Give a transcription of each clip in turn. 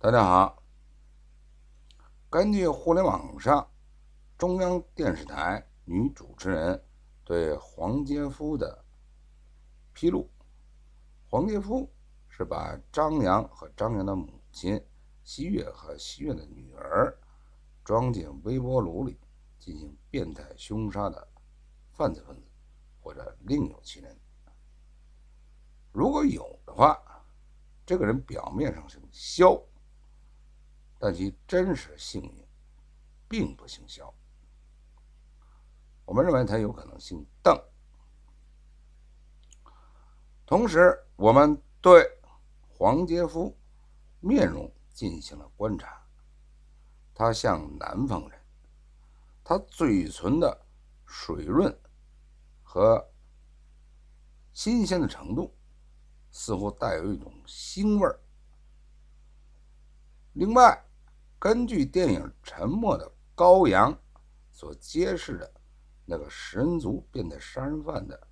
大家好，根据互联网上中央电视台女主持人对黄杰夫的披露，黄杰夫是把张扬和张扬的母亲西月和西月的女儿装进微波炉里进行变态凶杀的犯罪分子，或者另有其人。如果有的话，这个人表面上姓肖，但其真实姓名并不姓肖。我们认为他有可能姓邓。同时，我们对黄杰夫面容进行了观察，他像南方人，他嘴唇的水润和新鲜的程度似乎带有一种腥味儿。另外，根据电影《沉默的羔羊》所揭示的那个食人族变态杀人犯的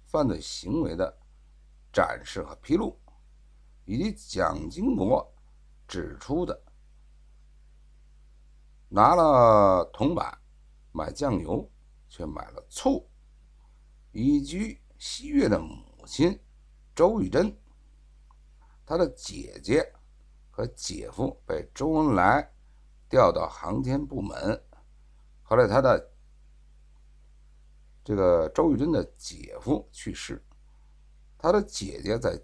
犯罪行为的展示和披露，以及蒋经国指出的拿了铜板买酱油却买了醋，以及西月的母亲周玉珍，她的姐姐和姐夫被周恩来调到航天部门，后来他的周玉珍的姐夫去世，他的姐姐在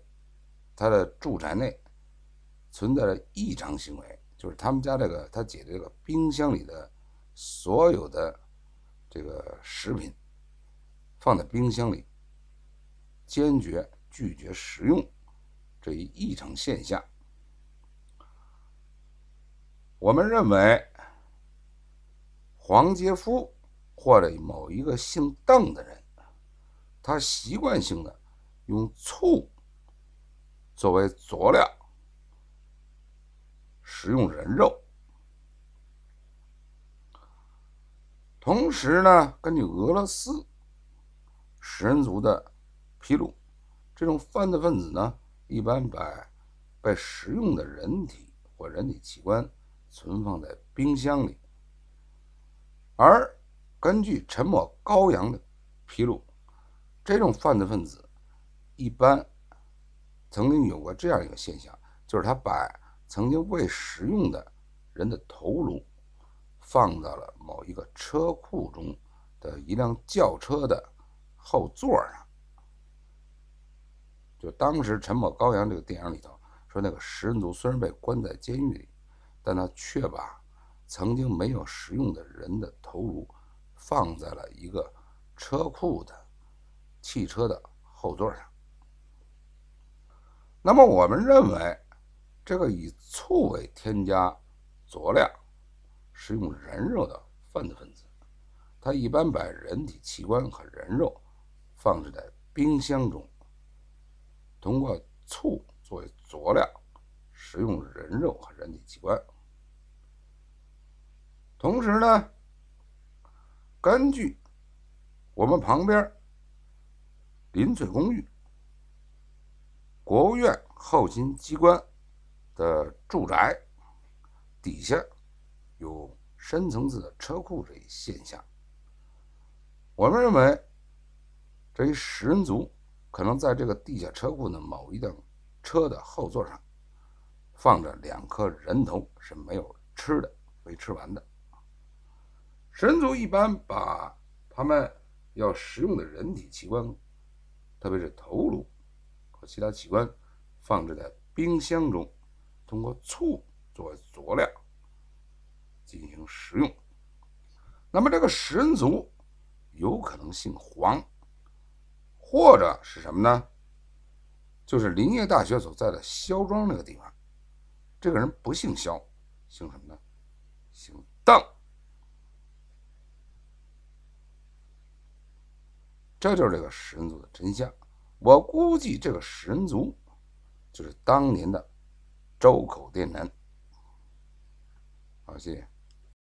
他的住宅内存在着异常行为，就是他们家他姐姐这个冰箱里的所有的这个食品放在冰箱里，坚决拒绝食用，这一异常现象。我们认为黄杰夫或者某一个姓邓的人，他习惯性的用醋作为佐料食用人肉。同时呢，根据俄罗斯食人族的披露，这种犯罪分子呢，一般把被食用的人体或人体器官存放在冰箱里，而根据沉默羔羊的披露，这种犯罪分子一般曾经有过这样一个现象，就是他把曾经未食用的人的头颅放到了某一个车库中的一辆轿车的后座上。就当时《沉默羔羊》这个电影里头说，那个食人族虽然被关在监狱里，但他却把曾经没有食用的人的头颅放在了一个车库的汽车的后座上。那么我们认为，这个以醋为添加佐料食用人肉的犯罪分子，他一般把人体器官和人肉放置在冰箱中，通过醋作为佐料食用人肉和人体器官。同时呢，根据我们旁边临翠公寓国务院后勤机关的住宅底下有深层次的车库这一现象，我们认为这一食人族可能在这个地下车库的某一辆车的后座上放着2颗人头，是没有吃的，没吃完的。食人族一般把他们要食用的人体器官，特别是头颅和其他器官，放置在冰箱中，通过醋作为佐料进行食用。那么这个食人族有可能姓黄，或者是什么呢？就是林业大学所在的肖庄那个地方，这个人不姓肖，姓什么呢？姓邓。这就是这个食人族的真相。我估计这个食人族就是当年的周口店人。好，谢谢。